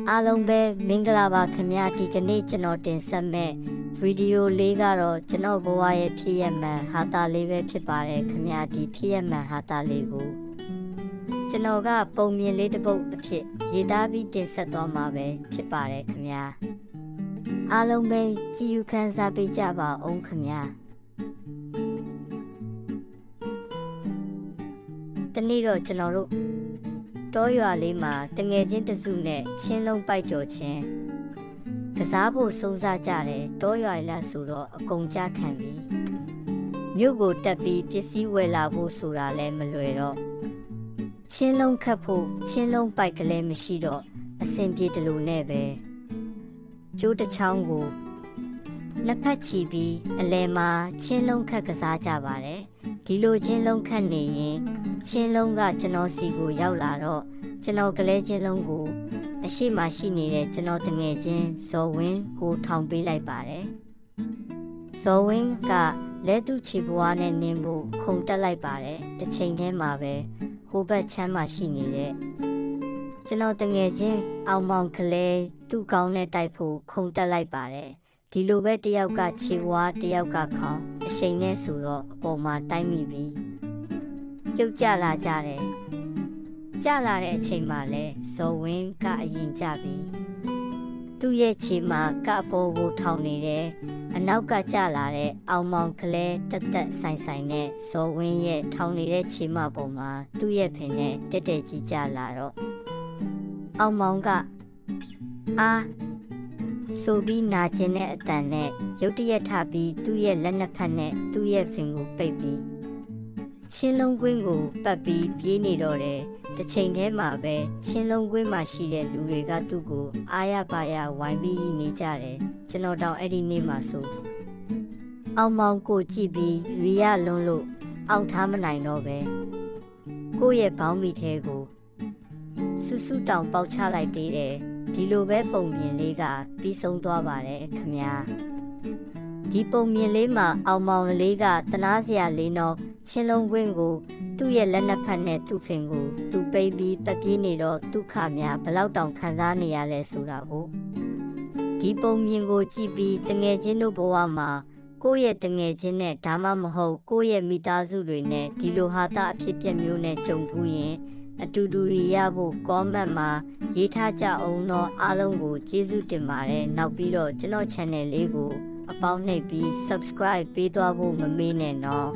အားလုံးပဲမင်္ဂလာပါခင်ဗျာဒီကနေ့ကျွန်တော်တင်ဆက်မဲ့ဗီဒီယိုလေးကတော့ကျွန်တော်ဘဝရဲ့ဖြစ်ရမှန်ဟာတာလေးပဲဖြစ်ပါတယ်ခင်ဗျာဒီဖြစ်ရမှန်ဟာတာလေးကိုကျွန်တော်ကပုံမြင်လေးတစ်ပုဒ်အဖြစ်ရေးသားပြီးတင်ဆက်သွားမှာပဲဖြစ်ပါတယ်ခင်ဗျာအားလုံးပဲကြည်ယူခန်းစားပေးကြပါအောင်ခင်ဗျာဒီနေ့တော့ကျွန်တော်တို့တောရွာလေးမှာတငယ်ချင်းတစုနဲ့ချင်းလုံးပိုက်ကြော်ချင်းကစားဖို့စုံစကြတယ်တောရွာလာဆိုတော့အကုန်ကြခံပြီမြို့ကိုတက်ပြီးပစ္စည်းဝယ်လာဖို့ဆိုတာလည်းမလွယ်တော့ချင်းလုံးခတ်ဖို့ချင်းလုံးပိုက်ကလေးမရှိတော့အဆင်ပြေတယ်လို့နဲ့ပဲကျိုးတစ်ချောင်းကိုနှစ်ဖက်ချီပြီးအလဲမှာချင်းလုံးခတ်ကစားကြပါတယ်ဒီလိုချင်းလုံးခတ်နေရင်ချင်းလုံးကကျွန်တော်စီကိုရောက်လာတော့ကျွန်တော်ကလေးချင်းလုံးကိုအရှိမရှိနေတဲ့ကျွန်တော်တငယ်ချင်းဇော်ဝင်းကိုထောင်ပေးလိုက်ပါတယ်ဇော်ဝင်းကလက်သူချီပွားနဲ့နင်းဖို့ခုန်တက်လိုက်ပါတယ်တစ်ချိန်တည်းမှာပဲဟိုဘက်ချမ်းမှာရှိနေတဲ့ကျွန်တော်တငယ်ချင်းအောင်မောင်ကလေးသူ့ကောင်းနဲ့တိုက်ဖို့ခုန်တက်လိုက်ပါတယ်ဒီလိုပဲတယောက်ကခြေဝါးတယောက်ကခေါင်းအချိန်နဲ့ဆိုတော့အပေါ်မှာတိုင်းမိပြီးပြုတ်ကျလာကြတယ်ကျလာတဲ့အချိန်မှာလဲဇော်ဝင်းကအရင်ကျပြီးသူ့ရဲ့ခြေမှာကအပေါ်ကိုထောင်နေတယ်အနောက်ကကျလာတဲ့အောင်မောင်ကလေးတက်တက်ဆိုင်ဆိုင်နဲ့ဇော်ဝင်းရဲ့ထောင်နေတဲ့ခြေမပေါ်မှာသူ့ရဲ့ဖင်နဲ့တက်တက်ကြီးကျလာတော့အောင်မောင်ကအာဆိုပြီးနာကျင်တဲ့အတန်နဲ့ရုတ်တရက်ထပြီးသူ့ရဲ့လက်နှစ်ဖက်နဲ့သူ့ရဲ့ဖင်ကိုပိတ်ပြီးချင်းလုံးကွင်းကိုပတ်ပြီးပြေးနေတော့တယ်တစ်ချိန်တည်းမှာပဲချင်းလုံးကွင်းမှာရှိတဲ့လူတွေကသူ့ကိုအားရပါရဝိုင်းပြီးနေကြတယ်ကျွန်တော်တောင်အဲ့ဒီနေ့မှဆိုအောင်မောင်ကိုကြည့်ပြီးရီရလွန်းလို့အောက်ထားမနိုင်တော့ပဲကိုယ့်ရဲ့ဘောင်းမီထဲကိုဆူဆူတောင်ပေါက်ချလိုက်သေးတယ်ဒီလိုပဲပုံမြင်လေးကပြီးဆုံးသွားပါတယ်ခင်ဗျာဒီပုံမြင်လေးမှာအောင်မောင်လေးကတနာစရာလေးတော့ချင်းလုံးကွင်းကိုသူ့ရဲ့လက်နှစ်ဖက်နဲ့သူ့ဖင်ကိုသူပိတ်ပြီးတက်ပြေးနေတော့ဒုက္ခများဘလောက်တောင်ခံစားနေရလဲဆိုတာကိုဒီပုံမြင်ကိုကြည့်ပြီးတငယ်ချင်းတို့ဘဝမှာကိုယ့်ရဲ့တငယ်ချင်းနဲ့ဒါမှမဟုတ်ကိုယ့်ရဲ့မိသားစုတွေနဲ့ဒီလိုဟာတာအဖြစ်ပြက်မျိုးနဲ့ကြုံဘူးရင်အတူတူရဖို့ comment မှာရေးထားကြအောင်တော့အားလုံးကိုကျေးဇူးတင်ပါတယ်နောက်ပြီးတော့ကျွန်တော် channel လေးကိုအပေါင်းနှိပ်ပြီး subscribe ပေးသွားဖို့မမေ့နဲ့နော်